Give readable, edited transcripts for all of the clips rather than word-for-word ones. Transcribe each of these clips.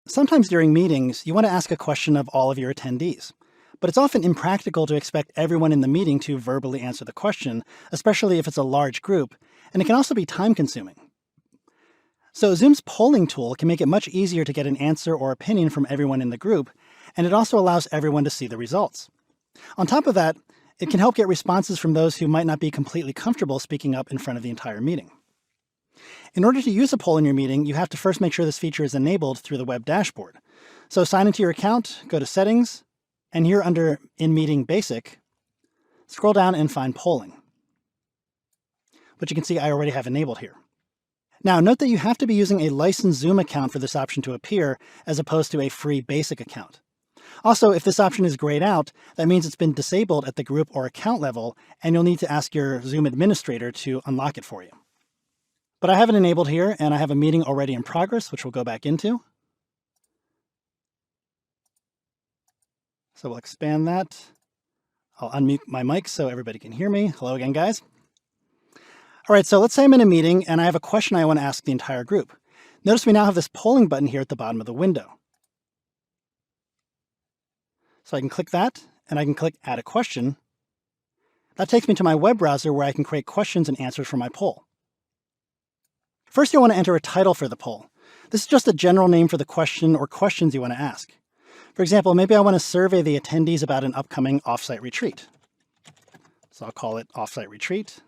Sometimes during meetings, you want to ask a question of all of your attendees, but it's often impractical to expect everyone in the meeting to verbally answer the question, especially if it's a large group, and it can also be time-consuming. So Zoom's polling tool can make it much easier to get an answer or opinion from everyone in the group, and it also allows everyone to see the results. On top of that, it can help get responses from those who might not be completely comfortable speaking up in front of the entire meeting. In order to use a poll in your meeting, you have to first make sure this feature is enabled through the web dashboard. So sign into your account, go to Settings, and here under In Meeting Basic, scroll down and find Polling, which you can see I already have enabled here. Now note that you have to be using a licensed Zoom account for this option to appear, as opposed to a free basic account. Also, if this option is grayed out, that means it's been disabled at the group or account level, and you'll need to ask your Zoom administrator to unlock it for you. But I have it enabled here, and I have a meeting already in progress, which we'll go back into. So we'll expand that. I'll unmute my mic so everybody can hear me. Hello again, guys. All right, so let's say I'm in a meeting and I have a question I want to ask the entire group. Notice we now have this polling button here at the bottom of the window. So I can click that, and I can click Add a Question. That takes me to my web browser where I can create questions and answers for my poll. First, you'll want to enter a title for the poll. This is just a general name for the question or questions you want to ask. For example, maybe I want to survey the attendees about an upcoming offsite retreat. So I'll call it Offsite Retreat.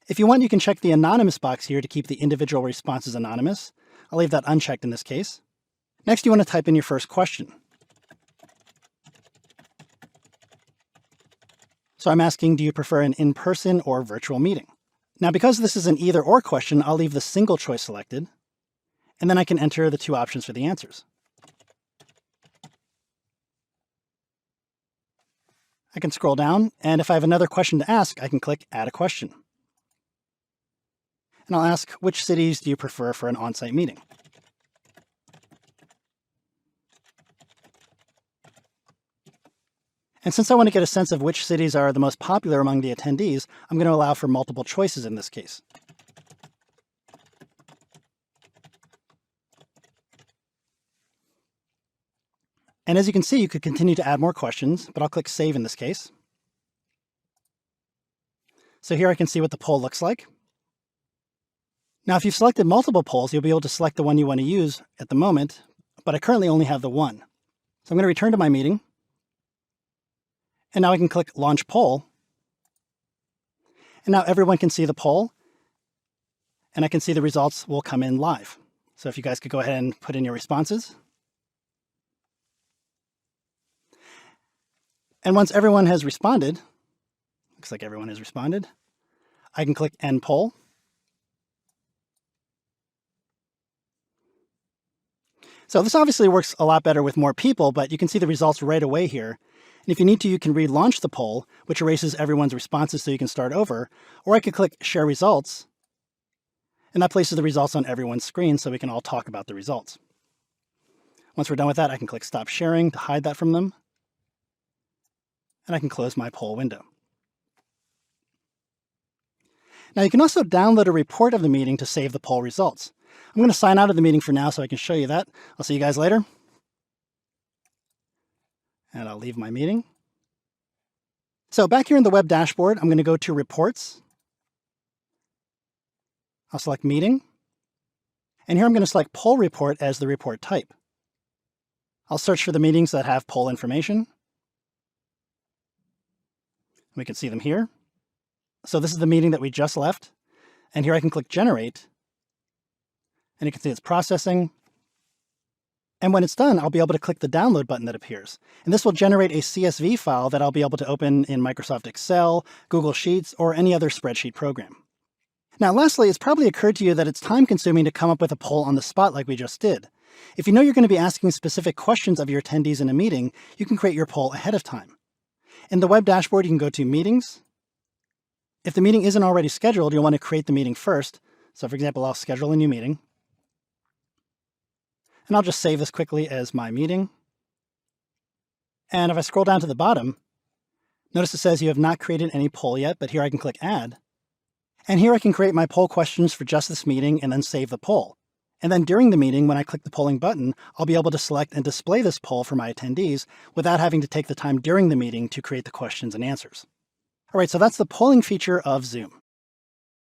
If you want, you can check the anonymous box here to keep the individual responses anonymous. I'll leave that unchecked in this case. Next, you want to type in your first question. So I'm asking, do you prefer an in-person or virtual meeting? Now, because this is an either-or question, I'll leave the single choice selected, and then I can enter the two options for the answers. I can scroll down, and if I have another question to ask, I can click Add a Question. And I'll ask, which cities do you prefer for an on-site meeting? And since I want to get a sense of which cities are the most popular among the attendees, I'm going to allow for multiple choices in this case. And as you can see, you could continue to add more questions, but I'll click Save in this case. So here I can see what the poll looks like. Now, if you've selected multiple polls, you'll be able to select the one you want to use at the moment, but I currently only have the one. So I'm going to return to my meeting. And now I can click Launch Poll. And now everyone can see the poll, and I can see the results will come in live. So if you guys could go ahead and put in your responses. And once everyone has responded, looks like everyone has responded, I can click End Poll. So this obviously works a lot better with more people, but you can see the results right away here. And if you need to, you can relaunch the poll, which erases everyone's responses so you can start over. Or I could click Share Results, and that places the results on everyone's screen so we can all talk about the results. Once we're done with that, I can click Stop Sharing to hide that from them. And I can close my poll window. Now you can also download a report of the meeting to save the poll results. I'm going to sign out of the meeting for now so I can show you that. I'll see you guys later. And I'll leave my meeting. So back here in the web dashboard, I'm going to go to Reports. I'll select Meeting. And here I'm going to select Poll Report as the report type. I'll search for the meetings that have poll information. We can see them here. So this is the meeting that we just left. And here I can click Generate. And you can see it's processing. And when it's done, I'll be able to click the download button that appears. And this will generate a CSV file that I'll be able to open in Microsoft Excel, Google Sheets, or any other spreadsheet program. Now, lastly, it's probably occurred to you that it's time-consuming to come up with a poll on the spot like we just did. If you know you're going to be asking specific questions of your attendees in a meeting, you can create your poll ahead of time. In the web dashboard, you can go to Meetings. If the meeting isn't already scheduled, you'll want to create the meeting first. So for example, I'll schedule a new meeting. And I'll just save this quickly as my meeting. And if I scroll down to the bottom, notice it says you have not created any poll yet, but here I can click Add. And here I can create my poll questions for just this meeting and then save the poll. And then during the meeting, when I click the polling button, I'll be able to select and display this poll for my attendees without having to take the time during the meeting to create the questions and answers. All right, so that's the polling feature of Zoom.